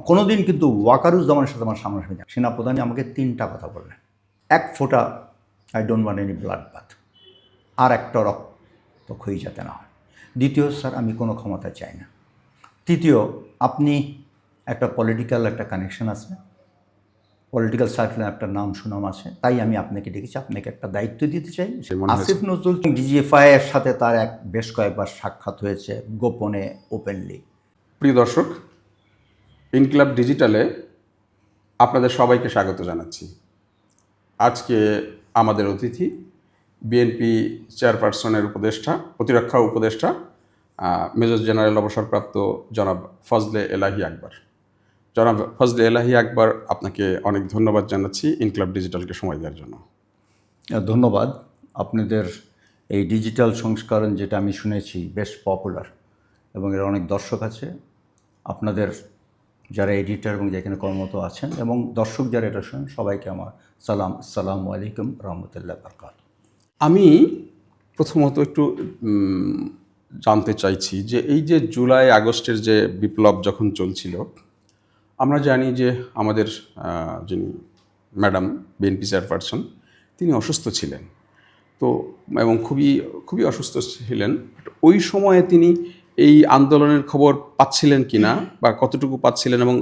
কোনোদিন কিন্তু ওয়াকারুজ্জামানের সাথে আমার সামনাসামনি সেনাপ্রধানই আমাকে 3টা কথা বললেন। এক ফোঁটা I don't want any blood bath, আর একটা রক্ত ক্ষয়ী যাতে না হয়। দ্বিতীয়, স্যার আমি কোনো ক্ষমতা চাই না। তৃতীয়, আপনি একটা পলিটিক্যাল একটা কানেকশন আছে, পলিটিক্যাল সার্কেলে একটা নাম সুনাম আছে, তাই আমি আপনাকে ডেকেছি, আপনাকে একটা দায়িত্ব দিতে চাই। আসিফ নজরুল ডিজিএফআই এর সাথে তার বেশ কয়েকবার সাক্ষাৎ হয়েছে, গোপনে, ওপেনলি। প্রিয় দর্শক, ইনকিলাব ডিজিটালে আপনাদের সবাইকে স্বাগত জানাচ্ছি। আজকে আমাদের অতিথি বিএনপি চেয়ারপারসনের উপদেষ্টা, প্রতিরক্ষা উপদেষ্টা মেজর জেনারেল অবসরপ্রাপ্ত জনাব ফজলে এলাহি আকবর। জনাব ফজলে এলাহি আকবর, আপনাকে অনেক ধন্যবাদ জানাচ্ছি ইনকিলাব ডিজিটালকে সময় দেওয়ার জন্য। ধন্যবাদ। আপনাদের এই ডিজিটাল সংস্করণ যেটা আমি শুনেছি বেশ পপুলার এবং এর অনেক দর্শক আছে। আপনাদের যারা এডিটর এবং যেখানে কর্মরত আছেন এবং দর্শক যারা এটা শোনেন, সবাইকে আমার সালাম। আসসালামু আলাইকুম রহমতুল্লাহ বরকাতুহু। আমি প্রথমত একটু জানতে চাইছি যে এই যে জুলাই আগস্টের যে বিপ্লব যখন চলছিল, আমরা জানি যে আমাদের যিনি ম্যাডাম বিএনপি চেয়ারপারসন, তিনি অসুস্থ ছিলেন, তো এবং খুবই অসুস্থ ছিলেন। ওই সময়ে তিনি এই আন্দোলনের খবর পাচ্ছিলেন কিনা বা কতটুকু পাচ্ছিলেন, এবং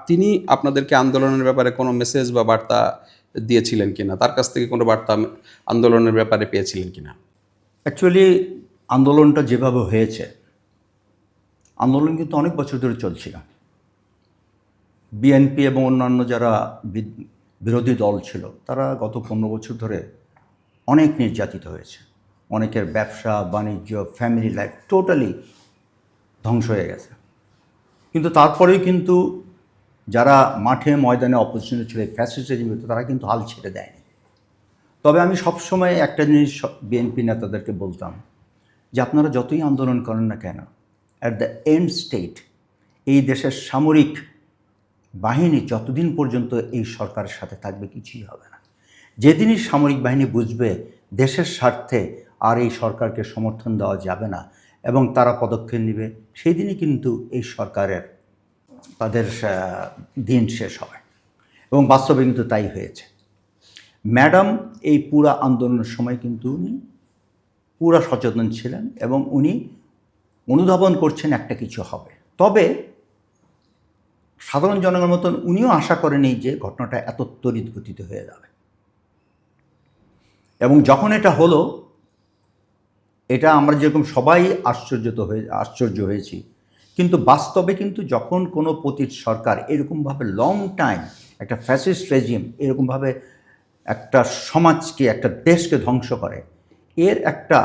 তিনি আপনাদেরকে আন্দোলনের ব্যাপারে কোনো মেসেজ বা বার্তা দিয়েছিলেন কিনা, তার কাছ থেকে কোনো বার্তা আন্দোলনের ব্যাপারে পেয়েছিলেন কিনা? অ্যাকচুয়ালি আন্দোলনটা যেভাবে হয়েছে, আন্দোলন কিন্তু অনেক বছর ধরে চলছিল। বিএনপি এবং অন্যান্য যারা বিরোধী দল ছিল, তারা গত 15 বছর ধরে অনেক নির্যাতিত হয়েছে। অনেকের ব্যবসা বাণিজ্য, ফ্যামিলি লাইফ টোটালি ধ্বংস হয়ে গেছে। কিন্তু তারপরেও কিন্তু যারা মাঠে ময়দানে অপোজিশনে ছিল, ফ্যাসিস্ট রেজিমের, তারা কিন্তু হাল ছেড়ে দেয়নি। তবে আমি সবসময় একটা জিনিস বিএনপি নেতাদেরকে বলতাম যে আপনারা যতই আন্দোলন করেন না কেন, অ্যাট দ্য এন্ড স্টেট এই দেশের সামরিক বাহিনী যতদিন পর্যন্ত এই সরকারের সাথে থাকবে, কিছুই হবে না। যেদিনই সামরিক বাহিনী বুঝবে দেশের স্বার্থে আর এই সরকারকে সমর্থন দেওয়া যাবে না এবং তারা পদক্ষেপ নেবে, সেই দিনই কিন্তু এই সরকারের তাদের দিন শেষ হবে। এবং বাস্তবে কিন্তু তাই হয়েছে। ম্যাডাম এই পুরা আন্দোলনের সময় কিন্তু উনি পুরা সচেতন ছিলেন এবং উনি অনুধাবন করছেন একটা কিছু হবে। তবে সাধারণ জনগণের মতন উনিও আশা করেনি যে ঘটনাটা এত তড়িৎ গতিতে হয়ে যাবে। এবং যখন এটা হলো, এটা আমরা যেরকম সবাই আশ্চর্য হয়েছি, কিন্তু বাস্তবে কিন্তু যখন কোনো পতিত সরকার এরকমভাবে লং টাইম একটা ফ্যাসিস্ট রেজিম এরকমভাবে একটা সমাজকে, একটা দেশকে ধ্বংস করে, এর একটা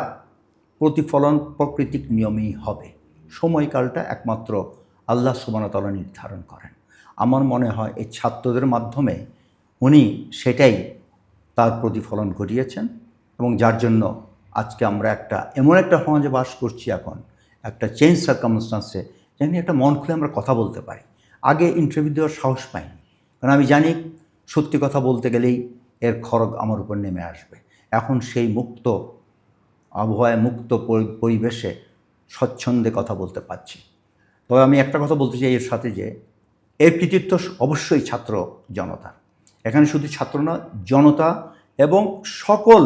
প্রতিফলন প্রাকৃতিক নিয়মেই হবে। সময়কালটা একমাত্র আল্লাহ সুবহানাহু ওয়া তাআলা নির্ধারণ করেন। আমার মনে হয় এই ছাত্রদের মাধ্যমে উনি সেটাই তার প্রতিফলন ঘটিয়েছেন এবং যার জন্য আজকে আমরা এমন একটা সমাজে বাস করছি, এখন একটা চেঞ্জ সার্কামস্টান্সে, যেখানে একটা মন খুলে আমরা কথা বলতে পারি। আগে ইন্টারভিউ দেওয়ার সাহস পাইনি, কারণ আমি জানি সত্যি কথা বলতে গেলেই এর খড়গ আমার উপর নেমে আসবে। এখন সেই মুক্ত আবহাওয়ায়, মুক্ত পরিবেশে স্বচ্ছন্দে কথা বলতে পারছি। তবে আমি একটা কথা বলতে চাই এর সাথে, যে এর কৃতিত্ব অবশ্যই ছাত্র জনতার। এখানে শুধু ছাত্র না, জনতা এবং সকল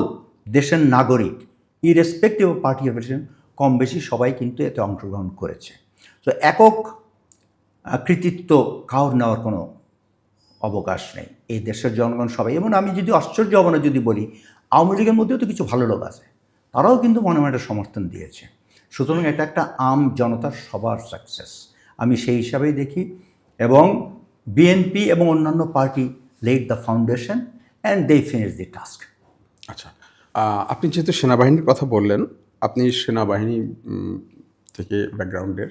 দেশের নাগরিক, ইরেসপেক্টিভ অফ পার্টি অ্যাফিলিয়েশন, কম বেশি সবাই কিন্তু এতে অংশগ্রহণ করেছে। তো একক কৃতিত্ব কাউর নেওয়ার কোনো অবকাশ নেই। এই দেশের জনগণ সবাই, এবং আমি যদি আশ্চর্য হব না যদি বলি, আওয়ামী লীগের মধ্যেও তো কিছু ভালো লোক আছে, তারাও কিন্তু মনে মনে একটা সমর্থন দিয়েছে। সুতরাং এটা একটা আম জনতার সবার সাকসেস, আমি সেই হিসাবেই দেখি। এবং বিএনপি এবং অন্যান্য party led the foundation and they finish the task. আচ্ছা, আপনি যেহেতু সেনাবাহিনীর কথা বললেন, আপনি সেনাবাহিনী থেকে ব্যাকগ্রাউন্ডের,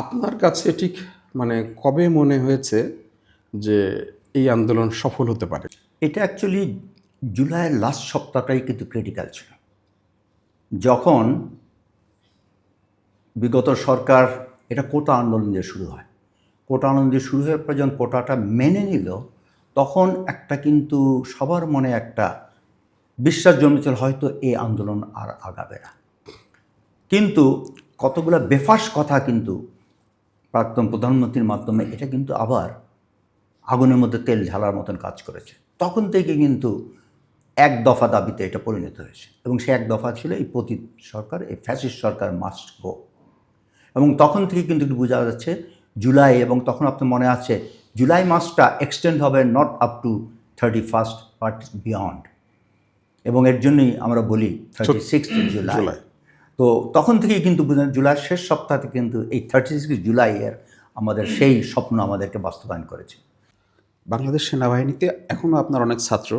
আপনার কাছে ঠিক মানে কবে মনে হয়েছে যে এই আন্দোলন সফল হতে পারে? এটা অ্যাকচুয়ালি জুলাইয়ের লাস্ট সপ্তাহটাই কিন্তু ক্রিটিক্যাল ছিল, যখন বিগত সরকার, এটা কোটা আন্দোলন দিয়ে শুরু হয়। কোটা আন্দোলন দিয়ে শুরু হওয়ার পর যখন কোটাটা মেনে নিল, তখন একটা কিন্তু সবার মনে একটা বিশ্বাস জন্মেছিল হয়তো এই আন্দোলন আর আগাবে না। কিন্তু কতগুলো বেফাস কথা কিন্তু প্রাক্তন প্রধানমন্ত্রীর মাধ্যমে এটা কিন্তু আবার আগুনের মধ্যে তেল ঢালার মতন কাজ করেছে। তখন থেকে কিন্তু এক দফা দাবিতে এটা পরিণত হয়েছে, এবং সে এক দফা ছিল এই পতিত সরকার, এই ফ্যাসিস্ট সরকার মাস্ট গো। এবং তখন থেকে কিন্তু বোঝা যাচ্ছে জুলাই, এবং তখন আপনার মনে আছে জুলাই মাসটা এক্সটেন্ড হবে not up to 31st but beyond, এবং এর জন্যই আমরা বলি 36 জুলাই। তো তখন থেকেই কিন্তু জুলাইয়ের শেষ সপ্তাহ থেকে কিন্তু এই 36 জুলাইয়ের আমাদের সেই স্বপ্ন আমাদেরকে বাস্তবায়ন করেছে। বাংলাদেশ সেনাবাহিনীতে এখনও আপনার অনেক ছাত্র,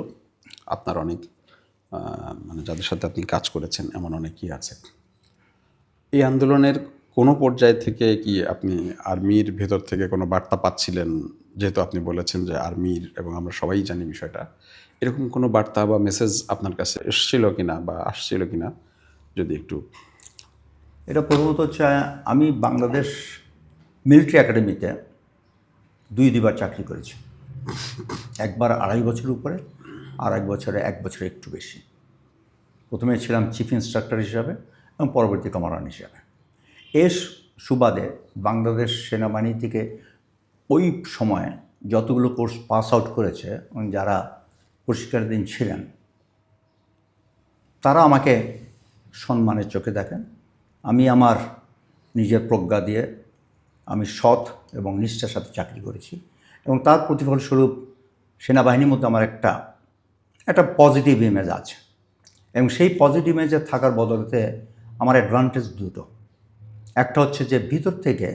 আপনার অনেক মানে যাদের সাথে আপনি কাজ করেছেন এমন অনেকেই আছে। এই আন্দোলনের কোনো পর্যায় থেকে কি আপনি আর্মির ভেতর থেকে কোনো বার্তা পাচ্ছিলেন? যেহেতু আপনি বলেছেন যে আর্মির, এবং আমরা সবাই জানি বিষয়টা, এরকম কোনো বার্তা বা মেসেজ আপনার কাছে এসেছিল কিনা বা আসছিল কিনা যদি একটু। এটা প্রথমত হচ্ছে, আমি বাংলাদেশ মিলিটারি একাডেমিতে দুইবার চাকরি করেছি। একবার 2.5 বছরের উপরে, আর এক বছরে 1 বছরে একটু বেশি। প্রথমে ছিলাম চিফ ইন্সট্রাক্টর হিসাবে এবং পরবর্তী কমান্ডার হিসাবে। এর সুবাদে বাংলাদেশ সেনাবাহিনী থেকে ওই সময়ে যতগুলো কোর্স পাস আউট করেছে এবং যারা প্রশিক্ষণাধীন ছিলেন, তারা আমাকে সম্মানের চোখে দেখেন। আমি আমার নিজের প্রজ্ঞা দিয়ে আমি সৎ এবং নিষ্ঠার সাথে চাকরি করেছি, এবং তার প্রতিফলস্বরূপ সেনাবাহিনীর মধ্যে আমার একটা পজিটিভ ইমেজ আছে, এবং সেই পজিটিভ ইমেজে থাকার বদলেতে আমার অ্যাডভান্টেজ দুটো। একটা হচ্ছে যে ভিতর থেকে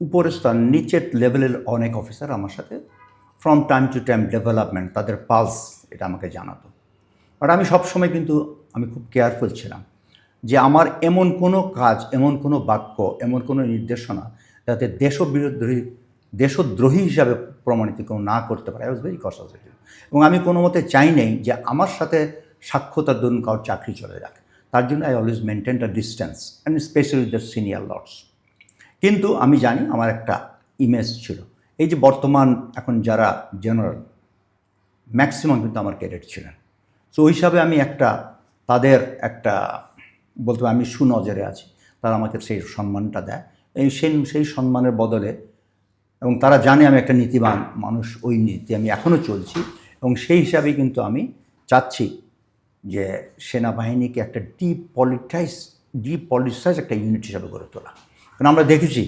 উপরের স্তর, নিচের লেভেলের অনেক অফিসার আমার সাথে from time to time development, তাদের পালস এটা আমাকে জানাতো। বাট আমি সবসময় কিন্তু আমি খুব কেয়ারফুল ছিলাম যে আমার এমন কোনো কাজ, এমন কোনো বাক্য, এমন কোনো নির্দেশনা যাতে দেশদ্রোহী হিসাবে প্রমাণিত কেউ না করতে পারে। I was very কশাস। এবং আমি কোনো মতে চাই নেই যে আমার সাথে সাক্ষরতার দরুন কারোর চাকরি চলে যাক। তার জন্য I always maintain a distance, and specially the senior lords. কিন্তু আমি জানি আমার একটা ইমেজ ছিল। এই যে বর্তমান এখন যারা জেনারেল, ম্যাক্সিমাম কিন্তু আমার ক্যাডেট ছিলেন। সো ওই হিসাবে আমি তাদের বলতে আমি সুনজরে আছি। তারা আমাকে সেই সম্মানটা দেয়, সেই সম্মানের বদলে, এবং তারা জানে আমি একটা নীতিবান মানুষ, ওই নীতি আমি এখনও চলছি, এবং সেই হিসাবেই কিন্তু আমি চাচ্ছি যে সেনাবাহিনীকে একটা ডিপলিটিসাইজ একটা ইউনিট হিসাবে গড়ে তোলা। কারণ আমরা দেখেছি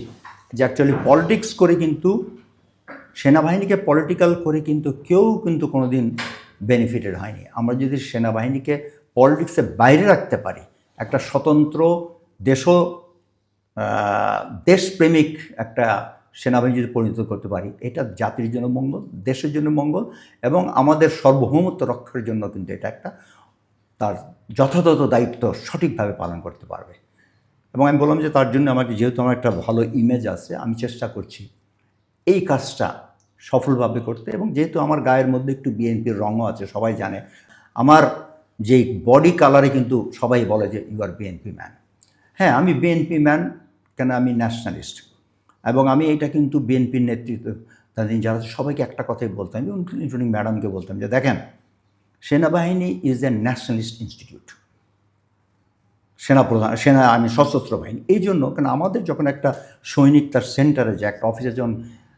যে অ্যাকচুয়ালি পলিটিক্স করে কিন্তু, সেনাবাহিনীকে পলিটিক্যাল করে কিন্তু কেউ কিন্তু কোনো দিন বেনিফিটেড হয়নি। আমরা যদি সেনাবাহিনীকে পলিটিক্সের বাইরে রাখতে পারি, একটা স্বতন্ত্র দেশপ্রেমিক একটা সেনাবাহিনী যদি পরিণত করতে পারি, এটা জাতির জন্য মঙ্গল, দেশের জন্য মঙ্গল, এবং আমাদের সার্বভৌমত্ব রক্ষার জন্য কিন্তু এটা তার যথাযথ দায়িত্ব সঠিকভাবে পালন করতে পারবে। এবং আমি বললাম যে তার জন্য আমাকে, যেহেতু আমার একটা ভালো ইমেজ আছে, আমি চেষ্টা করছি এই কাজটা সফলভাবে করতে। এবং যেহেতু আমার গায়ের মধ্যে একটু বিএনপির রঙও আছে, সবাই জানে আমার যে বডি কালারে কিন্তু সবাই বলে যে ইউ আর বিএনপি ম্যান। হ্যাঁ, আমি বিএনপি ম্যান, কেন আমি ন্যাশনালিস্ট, এবং আমি এটা কিন্তু বিএনপির নেতৃত্ব তাদের যারা সবাইকে একটা কথাই বলতাম, ইনক্লুডিং ম্যাডামকে বলতাম যে দেখেন, সেনাবাহিনী ইজ এ ন্যাশনালিস্ট ইনস্টিটিউট। আমি সশস্ত্র বাহিনী এই জন্য, কেন আমাদের যখন একটা সৈনিক তার সেন্টারে যায়, একটা অফিসে যখন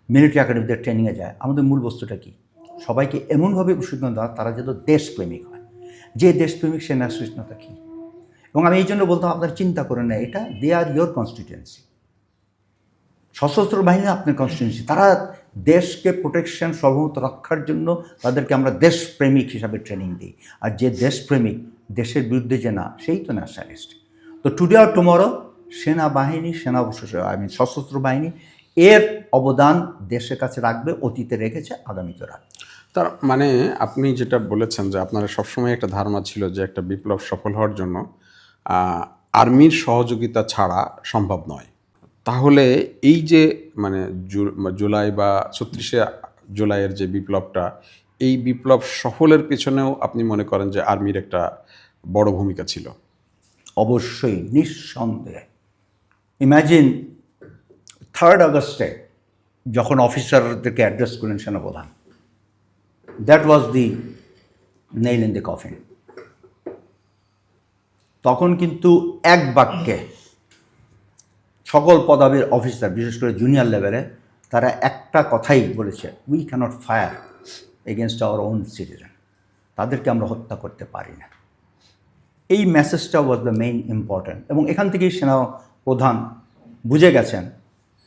মিলিটারি একাডেমিতে ট্রেনিংয়ে যায়, আমাদের মূল বস্তুটা কী? সবাইকে এমনভাবে প্রশিক্ষণ দেওয়া তারা যেন দেশপ্রেমিক হয়। যে দেশপ্রেমিক সে ন্যাশনালিস্টতা কী? এবং আমি এই জন্য বলতাম, আপনারা চিন্তা করেন না, এটা দে আর ইয়োর কনস্টিটিউয়েন্সি। সশস্ত্র বাহিনী আপনার কনস্টিটিউয়েন্সি, তারা দেশকে প্রোটেকশন, সার্বভৌমত্ব রক্ষার জন্য তাদেরকে আমরা দেশপ্রেমিক হিসাবে ট্রেনিং দিই। আর যে দেশপ্রেমিক, দেশের বিরুদ্ধে যে না, সেই তো ন্যাশনালিস্ট। তো টুডে আর টুমরো সেনাবাহিনী, সশস্ত্র বাহিনী এর অবদান দেশের কাছে রাখবে, অতীতে রেখেছে, আগামীতে রাখবে। তার মানে আপনি যেটা বলেছেন যে আপনার সবসময় একটা ধারণা ছিল যে একটা বিপ্লব সফল হওয়ার জন্য আর্মির সহযোগিতা ছাড়া সম্ভব নয়। তাহলে এই যে মানে জুলাই বা 36শে জুলাইয়ের যে বিপ্লবটা, এই বিপ্লব সফলের পেছনেও আপনি মনে করেন যে আর্মির একটা বড় ভূমিকা ছিল? অবশ্যই, নিঃসন্দেহে। ইম্যাজিন 3rd আগস্টে যখন অফিসারদেরকে অ্যাড্রেস করলেন সেনাপ্রধান, that was the nail in the coffin. তখন কিন্তু এক বাক্যে সকল পদবীর অফিসার, বিশেষ করে জুনিয়র লেভেলে, তারা একটা কথাই বলেছে, we can't fire against our own citizen, তাদেরকে আমরা হত্যা করতে পারি না। এই মেসেজটা ওয়াজ দ্য মেইন ইম্পর্ট্যান্ট। এবং এখান থেকেই সেনা প্রধান বুঝে গেছেন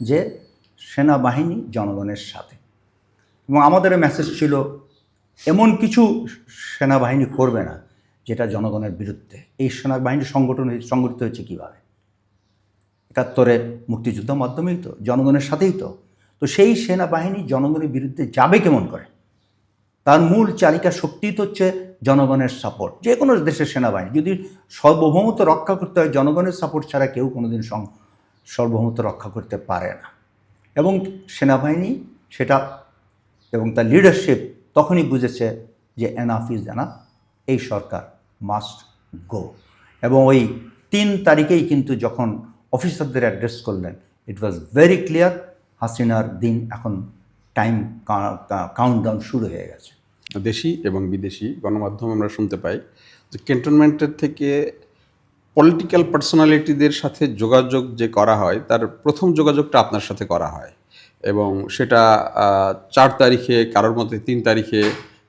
যে সেনাবাহিনী জনগণের সাথে। এবং আমাদের মেসেজ ছিল এমন কিছু সেনাবাহিনী করবে না যেটা জনগণের বিরুদ্ধে। এই সেনাবাহিনী সংগঠিত হয়েছে কীভাবে? ৭১ মুক্তিযুদ্ধের মাধ্যমেই তো, জনগণের সাথেই তো। তো সেই সেনাবাহিনী জনগণের বিরুদ্ধে যাবে কেমন করে? তার মূল চালিকা শক্তি তো হচ্ছে জনগণের সাপোর্ট। যে কোনো দেশের সেনাবাহিনী যদি সার্বভৌমত্ব রক্ষা করতে হয়, জনগণের সাপোর্ট ছাড়া কেউ কোনোদিন সার্বভৌমত্ব রক্ষা করতে পারে না। এবং সেনাবাহিনী সেটা এবং তার লিডারশিপ তখনই বুঝেছে যে এনাফ ইজ এনাফ, এই সরকার মাস্ট গো। এবং ওই ৩ তারিখেই কিন্তু যখন অফিসারদের অ্যাড্রেস করলেন, ইট ওয়াজ ভেরি ক্লিয়ার হাসিনার দিন এখন টাইম কাউন্টডাউন শুরু হয়ে গেছে। দেশি এবং বিদেশি গণমাধ্যম আমরা শুনতে পাই যে ক্যান্টনমেন্টের থেকে পলিটিক্যাল পার্সোনালিটিদের সাথে যোগাযোগ যে করা হয়, তার প্রথম যোগাযোগটা আপনার সাথে করা হয় এবং সেটা ৪ তারিখে, কারোর মতে ৩ তারিখে,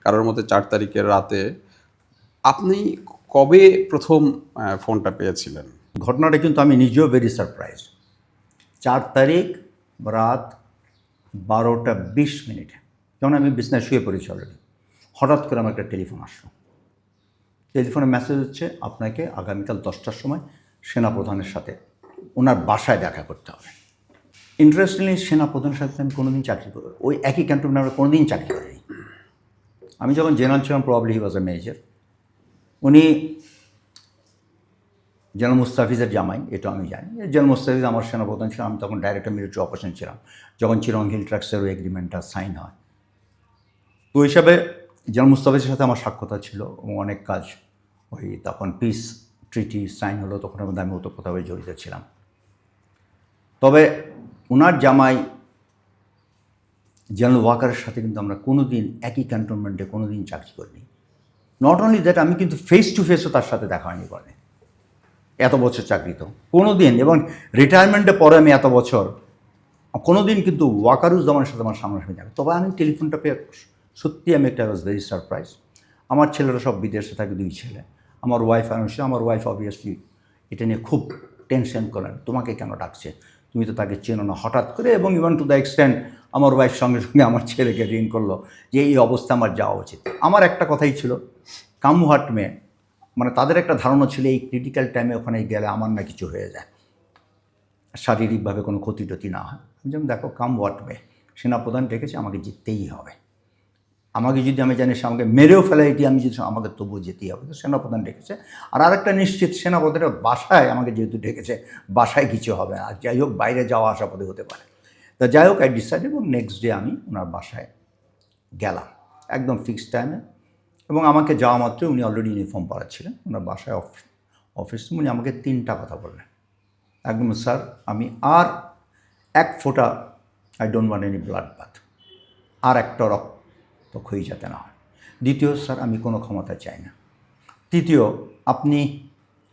কারোর মতে ৪ তারিখের রাতে। আপনি কবে প্রথম ফোনটা পেয়েছিলেন? ঘটনাটা কিন্তু আমি নিজেও ভেরি সারপ্রাইজ। ৪ তারিখ রাত ১২টা ২০ মিনিটে যখন আমি বিছনায় শুয়ে পড়েছি অলরেডি, হঠাৎ করে আমার একটা টেলিফোন আসলো। টেলিফোনে মেসেজ হচ্ছে, আপনাকে আগামীকাল 10টার সময় সেনাপ্রধানের সাথে ওনার বাসায় দেখা করতে হবে। ইন্টারেস্টিংলি সেনাপ্রধানের সাথে আমি কোনোদিন চাকরি করি, ওই একই ক্যান্টনমেন্টে আমরা কোনোদিন চাকরি করিনি। আমি যখন জেনারেল ছিলাম, probably he was a major. উনি জেনারেল মুস্তাফিজের জামাই, এটা আমি জানি। জেনারেল মুস্তাফিজ আমার সেনাপ্রধান ছিল, আমি তখন ডাইরেক্টর মিলিটারি অপারেশন ছিলাম যখন চিরং হিল ট্রাক্সের ওই এগ্রিমেন্টটা সাইন হয়। তো হিসাবে জেনারেল মুস্তাফিজের সাথে আমার সাক্ষাৎ ছিল এবং অনেক কাজ, ওই তখন পিস ট্রিটি সাইন হলো, তখন মধ্যে আমি ওতপ্রোতভাবে জড়িত ছিলাম। তবে ওনার জামাই জেনারেল ওয়াকারের সাথে কিন্তু আমরা কোনো দিন একই ক্যান্টনমেন্টে কোনো দিন চাকরি করিনি। নট অনলি দ্যাট, আমি কিন্তু ফেস টু ফেসও তার সাথে দেখা হয়নি পরে, এত বছর চাকরি তো কোনো দিন। এবং রিটায়ারমেন্টের পরে আমি এত বছর কোনো দিন কিন্তু ওয়াকারুজ্জামানের সাথে আমার সামনাসামনি দেখা। তবে আমি টেলিফোনটা পেয়ে সত্যি আমি একটা ওয়াজ ভেরি সারপ্রাইজ। আমার ছেলেরা সব বিদেশে থাকে, 2 ছেলে। আমার ওয়াইফ আনুষা, আমার ওয়াইফ অবভিয়াসলি এটা নিয়ে খুব টেনশন করেন, তোমাকে কেন ডাকছে, তুমি তো তাকে চেনো না হঠাৎ করে। এবং ইভেন টু দ্য এক্সটেন্ট আমার ওয়াইফ সঙ্গে সঙ্গে আমার ছেলেকে রিং করলো যে এই অবস্থা আমার যাওয়া উচিত। আমার একটা কথাই ছিল, কাম হোয়াট মে, মানে তাদের একটা ধারণা ছিল এই ক্রিটিক্যাল টাইমে ওখানে গেলে আমার না কিছু হয়ে যায়, শারীরিকভাবে কোনো ক্ষতি টতি না হয়। যেমন দেখো, কাম হোয়াট মে, সেনাপ্রধান ডেকেছে, আমাকে জিততেই হবে। আমাকে যদি আমি জানি সে আমাকে মেরেও ফেলে, এটি আমি যদি আমাকে তবুও যেতেই হবে। তো সেনাপ্রধান ডেকেছে। আর আরেকটা নিশ্চিত, সেনাপ্রধানের বাসায় আমাকে যেহেতু ডেকেছে, বাসায় কিছু হবে না, আর যাই হোক বাইরে যাওয়া আসা পথে হতে পারে। তা যাই হোক, আই ডিসাইড, এবং নেক্সট ডে আমি ওনার বাসায় গেলাম একদম ফিক্সড টাইমে। এবং আমাকে যাওয়া মাত্র উনি অলরেডি ইউনিফর্ম পরা ছিলেন, ওনার বাসায় অফিস। উনি আমাকে 3টা কথা বললেন একদম, স্যার আমি আর 1 ফোঁটা, I don't want any blood bath, আর একটা রক্ত ক্ষয়ী যাতে না হয়। দ্বিতীয়, স্যার আমি কোনো ক্ষমতা চাই না। তৃতীয়, আপনি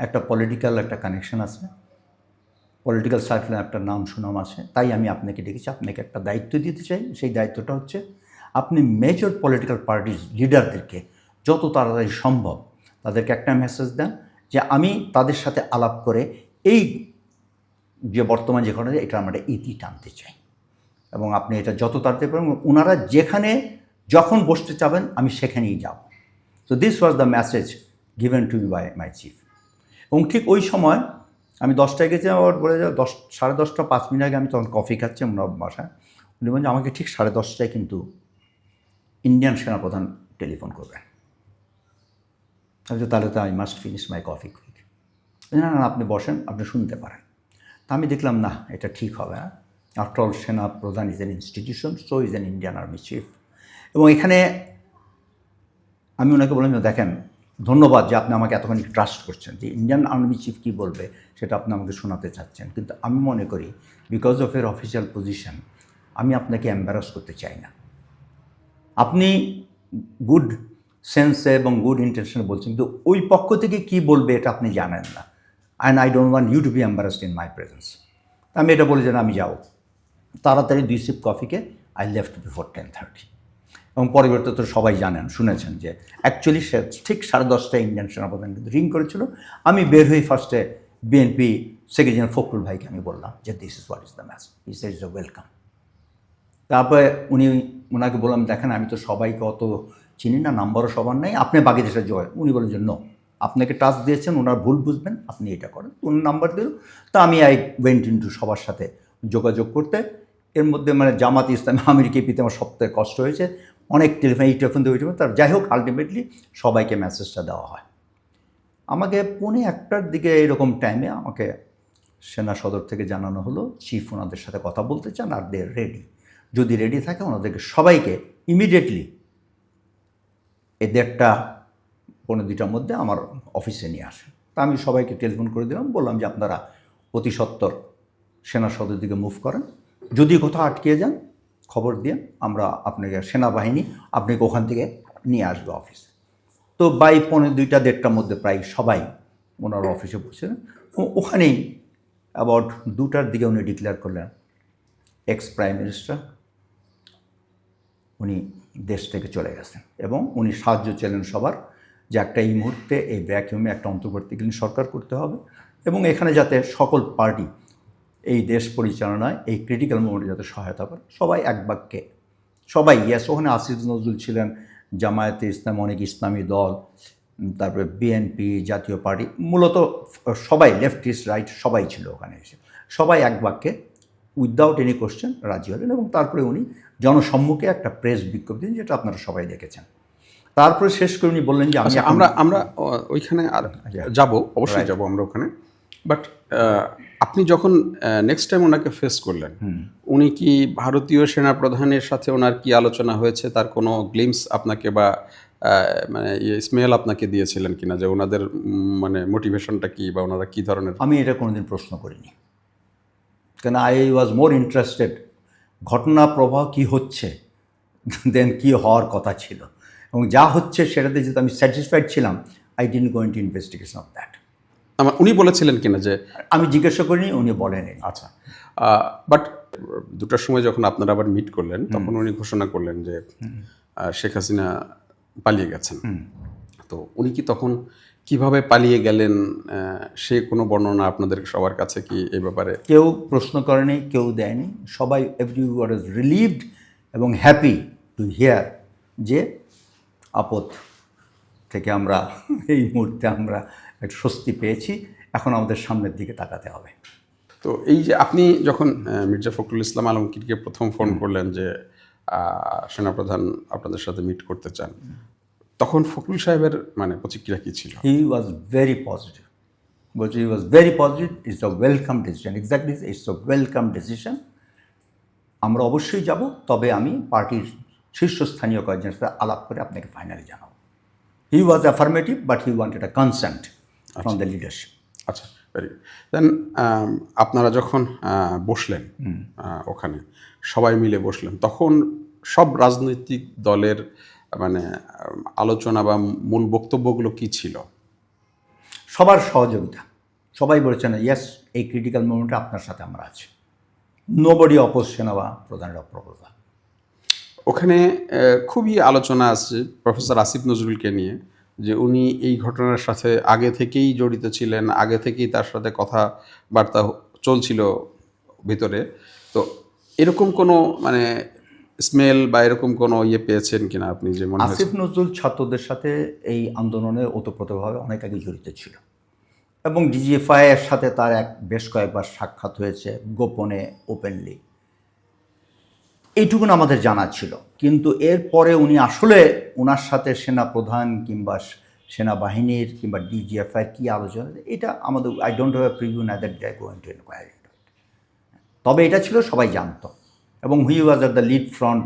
একটা পলিটিক্যাল একটা কানেকশন আছে, পলিটিক্যাল সার্কেলে একটা নাম সুনাম আছে, তাই আমি আপনাকে ডেকেছি, আপনাকে একটা দায়িত্ব দিতে চাই। সেই দায়িত্বটা হচ্ছে আপনি মেজর পলিটিক্যাল পার্টির লিডারদেরকে যত তাড়াতাড়ি সম্ভব তাদেরকে একটা মেসেজ দেন যে আমি তাদের সাথে আলাপ করে এই যে বর্তমান যে ঘটনা, এটা আমরা ইতি টানতে চাই, এবং আপনি এটা যত তাড়াতাড়ি পারেন, ওনারা যেখানে যখন বসতে চাবেন আমি সেখানেই যাব। So this was the message given to me by my chief. এবং ঠিক ওই সময় আমি 10টায় গেছি, আবার বলে যাও 10:30 5 মিনিট আগে আমি তখন কফি খাচ্ছি ওনার বাসায়। উনি বলেন আমাকে ঠিক 10:30টায় কিন্তু ইন্ডিয়ান সেনাপ্রধান টেলিফোন করবেন। তাহলে তো I must finish my coffee quick. না না, আপনি বসেন, আপনি শুনতে পারেন। তা আমি দেখলাম না, এটা ঠিক হবে না। আফটার অল সেনা প্রধান is an institution, so is an Indian army chief. এবং এখানে আমি ওনাকে বললাম, দেখেন ধন্যবাদ যে আপনি আমাকে এতখানি ট্রাস্ট করছেন, যে ইন্ডিয়ান আর্মি চিফ কী বলবে সেটা আপনি আমাকে শোনাতে চাচ্ছেন, কিন্তু আমি মনে করি বিকজ অফ এর অফিসিয়াল পজিশন আমি আপনাকে এম্বারাস করতে চাই না। আপনি গুড সেন্সে এবং গুড ইন্টেনশনে বলছেন, কিন্তু ওই পক্ষ থেকে কী বলবে এটা আপনি জানেন না, and I don't want you to be embarrassed in my presence. আমি এটা বলি যে না, আমি যাবো। তাড়াতাড়ি 2 সিপ কফিকে আই লেফট বিফোর 10:30। এবং পরবর্তীতে তো সবাই জানেন, শুনেছেন যে অ্যাকচুয়ালি সে ঠিক 10:30টায় ইন্ডিয়ান সেনাপ্রধান কিন্তু রিং করেছিল। আমি বের হয়ে ফার্স্টে বিএনপি সেক্রেটারি জেনারেল ফখরুল ভাইকে আমি বললাম যে this is what is the match, is is a welcome. তারপরে ওনাকে বললাম, দেখেন আমি তো সবাইকে অত চিনি না, নাম্বারও সবার নেই, আপনি বাকি দেশে জয়। উনি বলেন যে নো, আপনাকে টাচ দিয়েছেন, ওনার ভুল বুঝবেন, আপনি এটা করেন। উনি নাম্বার দিল। তা আমি আই ওয়েন্ট ইন্টু সবার সাথে যোগাযোগ করতে। এর মধ্যে মানে জামাত ইসলামী আমেরিকা পেতে আমার সবথেকে কষ্ট হয়েছে, অনেক টেলিফোন এই টেলিফোন দিয়ে তার যাই হোক আলটিমেটলি সবাইকে মেসেজটা দেওয়া হয়। আমাকে 1:45টার দিকে এরকম টাইমে আমাকে সেনা সদর থেকে জানানো হলো চিফ ওনাদের সাথে কথা বলতে চান আর দে রেডি, যদি রেডি থাকে ওনাদেরকে সবাইকে ইমিডিয়েটলি এই 1:30-1:45টার মধ্যে আমার অফিসে নিয়ে আসে। তা আমি সবাইকে টেলিফোন করে দিলাম, বললাম যে আপনারা অতি সত্বর সেনা সদর দিকে মুভ করেন, যদি কোথাও আটকে যান খবর দিয়ে আমরা আপনাকে সেনাবাহিনী আপনাকে ওখান থেকে নিয়ে আসবে অফিসে। তো বাই 1:45-1:30টার মধ্যে প্রায় সবাই ওনার অফিসে বসছিলেন। ওখানেই অ্যাবাউট 2টার দিকে উনি ডিক্লেয়ার করলেন এক্স প্রাইম মিনিস্টার উনি দেশ থেকে চলে গেছেন, এবং উনি সাহায্য চাইলেন সবার যে একটা এই মুহূর্তে এই ভ্যাকিউমে একটা অন্তর্বর্তীকালীন সরকার করতে হবে, এবং এখানে যাতে সকল পার্টি এই দেশ পরিচালনায় এই ক্রিটিক্যাল মোমেন্টে যাতে সহায়তা করে। সবাই এক বাক্যে সবাই ইয়েস। ওখানে আসিফ নজরুল ছিলেন, জামায়াতে ইসলাম, অনেক ইসলামী দল, তারপরে বিএনপি, জাতীয় পার্টি, মূলত সবাই লেফটিস্ট রাইট সবাই ছিল ওখানে এসে। সবাই এক বাক্যে উইদাউট এনি কোশ্চেন রাজি হলেন, এবং তারপরে উনি জনসম্মুখে একটা প্রেস বিজ্ঞপ্তি দিন, যেটা আপনারা সবাই দেখেছেন। তারপরে শেষ করে উনি বললেন যে আচ্ছা, আমরা ওইখানে আর যাব, অবশ্যই যাব আমরা ওখানে। বাট আপনি যখন নেক্সট টাইম ওনাকে ফেস করলেন, উনি কি ভারতীয় সেনাপ্রধানের সাথে ওনার কি আলোচনা হয়েছে তার কোনো গ্লিমস আপনাকে বা মানে স্মেল আপনাকে দিয়েছিলেন কিনা, যে ওনাদের মানে মোটিভেশনটা কি বা ওনারা কী ধরনের? আমি এটা কোনোদিন প্রশ্ন করিনি, কেন আই ওয়াজ মোর ইন্টারেস্টেড ঘটনা প্রবাহ কী হচ্ছে দেন কী হওয়ার কথা ছিল, এবং যা হচ্ছে সেটাতে যেহেতু আমি স্যাটিসফাইড ছিলাম, I didn't go into investigation of that. উনি বলেছিলেন কিনা যে? আমি জিজ্ঞাসা করিনি, উনি বলেনি। আচ্ছা, বাট 2টার সময় যখন আপনারা আবার মিট করলেন, তখন উনি ঘোষণা করলেন যে শেখ হাসিনা পালিয়ে গেছেন। তো উনি কি তখন কিভাবে পালিয়ে গেলেন, সে কোনো বর্ণনা আপনাদের সবার কাছে কি এই ব্যাপারে? কেউ প্রশ্ন করেনি, কেউ দেয়নি, সবাই এভরিওয়ান ইজ রিলিভড এবং হ্যাপি টু হিয়ার যে আপদ থেকে আমরা এই মুহূর্তে আমরা একটু স্বস্তি পেয়েছি, এখন আমাদের সামনের দিকে তাকাতে হবে। তো এই যে আপনি যখন মির্জা ফখরুল ইসলাম আলমগীরকে প্রথম ফোন করলেন যে সেনাপ্রধান আপনাদের সাথে মিট করতে চান, তখন ফখরুল সাহেবের মানে প্রতিক্রিয়া কী ছিল? হি ওয়াজ ভেরি পজিটিভ, বলছে he was very positive, it's a welcome decision, exactly it's a welcome decision, আমরা অবশ্যই যাব, তবে আমি পার্টির শীর্ষস্থানীয় কয়েকজনের সাথে আলাপ করে আপনাকে ফাইনালি জানাবো। He was affirmative, but he wanted a consent from the leadership. আচ্ছা, ভেরি গুড। দেন আপনারা যখন বসলেন ওখানে, সবাই মিলে বসলেন, তখন সব রাজনৈতিক দলের মানে আলোচনা বা মূল বক্তব্যগুলো কি ছিল? সবার সহযোগিতা, সবাই বলেছেন ইয়েস, এই ক্রিটিক্যাল মোমেন্টে আপনার সাথে আমরা আছি, নোবডি অপোজ সেনা বা প্রধানের প্রপোজাল। ওখানে খুবই আলোচনা আছে প্রফেসর আসিফ নজরুলকে নিয়ে, যে উনি এই ঘটনার সাথে আগে থেকেই জড়িত ছিলেন, আগে থেকেই তার সাথে কথাবার্তা চলছিল ভিতরে। তো এরকম কোনো মানে স্মেল বা এরকম কোনো ইয়ে পেয়েছেন কিনা আপনি, যে মনে হয়? আসিফ নজরুল ছাত্রদের সাথে এই আন্দোলনে ওতপ্রোতভাবে অনেক আগে জড়িত ছিল, এবং ডিজিএফআই এর সাথে তার বেশ কয়েকবার সাক্ষাৎ হয়েছে গোপনে, ওপেনলি, এইটুকুন আমাদের জানা ছিল। কিন্তু এরপরে উনি আসলে ওনার সাথে সেনাপ্রধান কিংবা সেনাবাহিনীর কিংবা ডিজিএফআইয়ের কী আলোচনা, এটা আমাদের I don't have a preview another day going to inquiry. তবে এটা ছিল সবাই জানতো, এবং he was at the lead front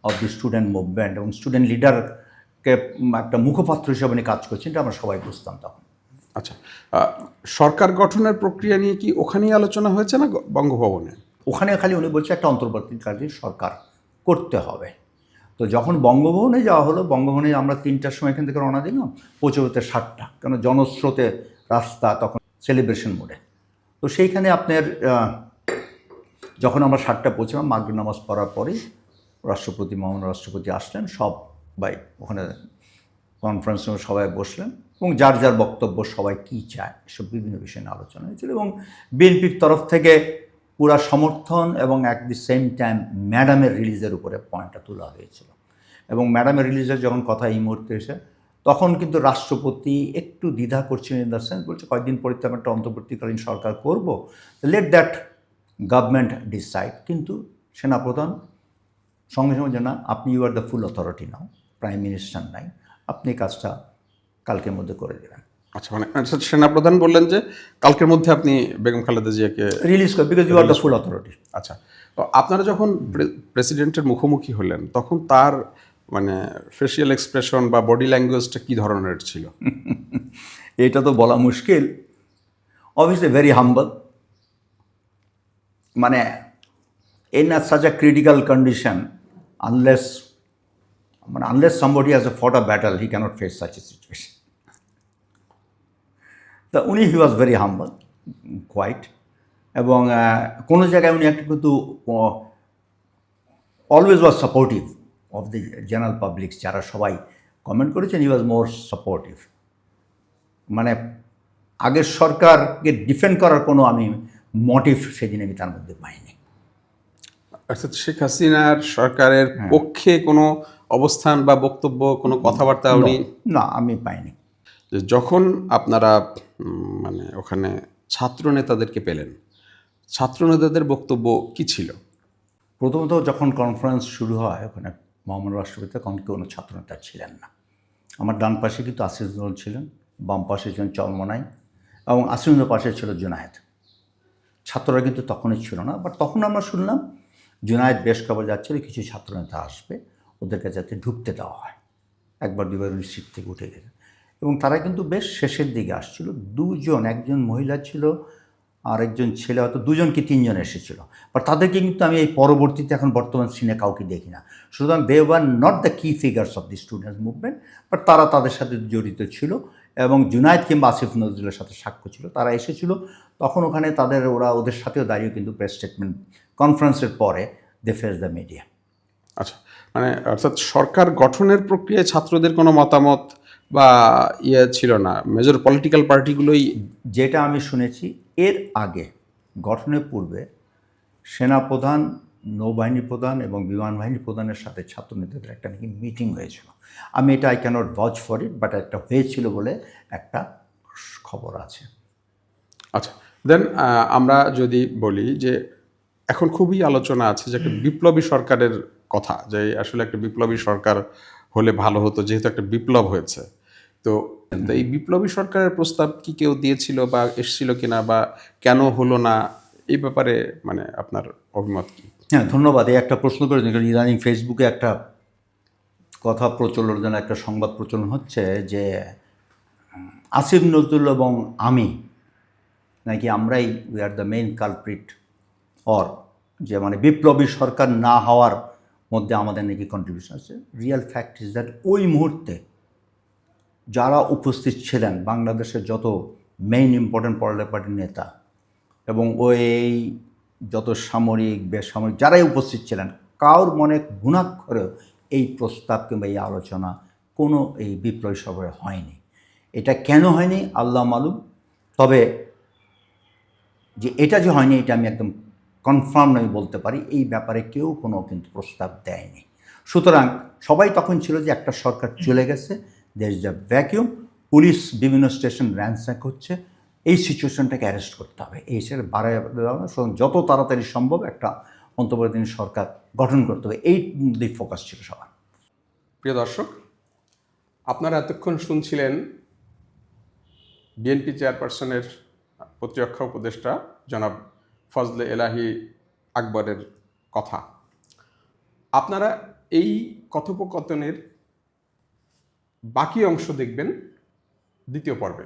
of the student movement, এবং স্টুডেন্ট লিডারকে একটা মুখপাত্র হিসেবে উনি কাজ করছেন, এটা আমরা সবাই বুঝতাম তখন। আচ্ছা, সরকার গঠনের প্রক্রিয়া নিয়ে কি ওখানেই আলোচনা হয়েছে না বঙ্গভবনে? ওখানে খালি উনি বলছে একটা অন্তর্বর্তীকালীন সরকার করতে হবে। তো যখন বঙ্গভবনে যাওয়া হলো, বঙ্গভবনে আমরা 3টার সময় এখান থেকে রওনা দিলাম, পৌঁছতে 7টা, কেন জনস্রোতে রাস্তা তখন সেলিব্রেশন মোডে। তো সেইখানে আপনার যখন আমরা 7টায় পৌঁছলাম, মাগরিব নামাজ পড়ার পরেই মহামান্য রাষ্ট্রপতি আসলেন, সবাই ওখানে কনফারেন্স রুমে সবাই বসলেন এবং যার যার বক্তব্য, সবাই কী চায় এসব বিভিন্ন বিষয় নিয়ে আলোচনা হয়েছিল এবং বিএনপির তরফ থেকে পুরা সমর্থন এবং অ্যাট দি সেম টাইম ম্যাডামের রিলিজের উপরে পয়েন্টটা তোলা হয়েছিল। এবং ম্যাডামের রিলিজের যখন কথা এই মুহূর্তে এসে, তখন কিন্তু রাষ্ট্রপতি একটু দ্বিধা করছিলেন, ইন দ্য সেন্স বলছে কয়েকদিন পরে তো আমি একটা অন্তর্বর্তীকালীন সরকার করব, লেট দ্যাট গভর্নমেন্ট ডিসাইড। কিন্তু সেনাপ্রধান সঙ্গে সঙ্গে যে না, আপনি you are the full authority now, prime minister নাই, আপনি কাজটা কালকের মধ্যে করে দেবেন। আচ্ছা, মানে সেনাপ্রধান বললেন যে কালকের মধ্যে আপনি বেগম খালেদা জিয়াকে রিলিজ করে, because you are the full authority. আচ্ছা, তো আপনারা যখন প্রেসিডেন্টের মুখোমুখি হলেন তখন তার মানে ফেসিয়াল এক্সপ্রেশন বা বডি ল্যাঙ্গুয়েজটা কী ধরনের ছিল? এটা তো বলা মুশকিল। অবভিয়াসলি ভেরি হাম্বল, মানে in such a critical condition, unless somebody has fought a battle, he cannot face such a situation. তা উনি হি ওয়াজ ভেরি হাম্বল, কোয়াইট, এবং কোনো জায়গায় উনি একটা কিন্তু always was supportive of the general public, যারা সবাই কমেন্ট করেছেন, হি ওয়াজ মোর সাপোর্টিভ। মানে আগের সরকারকে ডিফেন্ড করার কোনো আমি মোটিভ সেদিন আমি তার মধ্যে পাইনি। অর্থাৎ শেখ হাসিনার সরকারের পক্ষে কোনো অবস্থান বা বক্তব্য, কোনো কথাবার্তা উনি? না, আমি পাইনি। যখন আপনারা মানে ওখানে ছাত্র নেতাদেরকে পেলেন, ছাত্র নেতাদের বক্তব্য কি ছিল? প্রথমত যখন কনফারেন্স শুরু হয় ওখানে মহামান্য রাষ্ট্রপতি, তখন কোনো ছাত্রনেতা ছিলেন না। আমার ডান পাশে কিন্তু আসিফুজ্জামান ছিলেন, বাম পাশে ছিলেন চরমোনাই, এবং আসিফুজ্জামানের পাশে ছিল জুনায়েদ। ছাত্ররা কিন্তু তখনই ছিল না, বাট তখন আমরা শুনলাম জুনায়েদ বেশ কবার যাচ্ছিল, কিছু ছাত্রনেতা আসবে, ওদেরকে যাতে ঢুকতে দেওয়া হয়। একবার দুবার উনি সিট থেকে উঠে গেলেন এবং তারা কিন্তু বেশ শেষের দিকে আসছিল। দুজন, একজন মহিলা ছিল আর একজন ছেলে, হয়তো দুজন কি তিনজন এসেছিল, বাট তাদেরকে কিন্তু আমি এই পরবর্তীতে এখন বর্তমান সিনে কাউকে দেখি না। সুতরাং দে ওয়ার নট দ্য কি figures of the students movement, but তারা তাদের সাথে জড়িত ছিল এবং জুনায়েদ কিংবা আসিফ নজরুলের সাথে সাক্ষ্য ছিল, তারা এসেছিল। তখন ওখানে ওদের সাথেও দাঁড়িয়ে কিন্তু প্রেস স্টেটমেন্ট কনফারেন্সের পরে দে ফেস দ্য মিডিয়া। আচ্ছা, মানে অর্থাৎ সরকার গঠনের প্রক্রিয়ায় ছাত্রদের কোনো মতামত বা ইয়ে ছিল না, মেজর পলিটিক্যাল পার্টিগুলোই? যেটা আমি শুনেছি, এর আগে গঠনের পূর্বে সেনাপ্রধান, নৌবাহিনী প্রধান এবং বিমান বাহিনী প্রধানের সাথে ছাত্রনেতাদের একটা নাকি মিটিং হয়েছিল। আমি এটা I can't vouch for it, but একটা হয়েছিল বলে একটা খবর আছে। আচ্ছা, দেন আমরা যদি বলি যে এখন খুবই আলোচনা আছে যে একটা বিপ্লবী সরকারের কথা, যে আসলে একটা বিপ্লবী সরকার হলে ভালো হতো, যেহেতু একটা বিপ্লব হয়েছে। তো এই বিপ্লবী সরকারের প্রস্তাব কি কেউ দিয়েছিল বা এসেছিল কিনা, বা কেন হলো না, এই ব্যাপারে মানে আপনার অভিমত কি? হ্যাঁ, ধন্যবাদ। এই একটা প্রশ্ন করেছেন, কারণ ইদানিং ফেসবুকে একটা কথা প্রচলনের জন্য একটা সংবাদ প্রচলন হচ্ছে যে আসিফ নজরুল এবং আমি নাকি আমরাই we are the main culprit, or যে মানে বিপ্লবী সরকার না হওয়ার মধ্যে আমাদের নাকি কন্ট্রিবিউশন আছে। রিয়েল ফ্যাক্ট ইজ দ্যাট ওই মুহূর্তে যারা উপস্থিত ছিলেন, বাংলাদেশের যত মেইন ইম্পর্ট্যান্ট পলিটিক্যাল পার্টির নেতা এবং ওই যত সামরিক বেসামরিক যারাই উপস্থিত ছিলেন, কারোর মনে ঘুণাক্ষরেও এই প্রস্তাব কিংবা এই আলোচনা কোনো এই বিপ্লবী সভায় হয়নি। এটা কেন হয়নি আল্লাহ মালুম, তবে যে এটা যে হয়নি এটা আমি একদম কনফার্ম আমি বলতে পারি, এই ব্যাপারে কেউ কোনো কিন্তু প্রস্তাব দেয়নি। সুতরাং সবাই তখন ছিল যে একটা সরকার চলে গেছে, there is the vacuum, police বিভিন্ন স্টেশন র্যানস্যাক হচ্ছে, এই সিচুয়েশনটাকে অ্যারেস্ট করতে হবে, এই হিসেবে যত তাড়াতাড়ি সম্ভব একটা অন্তর্বর্তীকালীন সরকার গঠন করতে হবে, এই দিক ফোকাস ছিল সবার। প্রিয় দর্শক, আপনারা এতক্ষণ শুনছিলেন বিএনপি চেয়ারপারসনের প্রতিরক্ষা উপদেষ্টা জনাব ফজলে এলাহি আকবরের কথা। আপনারা এই কথোপকথনের বাকি অংশ দেখবেন দ্বিতীয় পর্বে।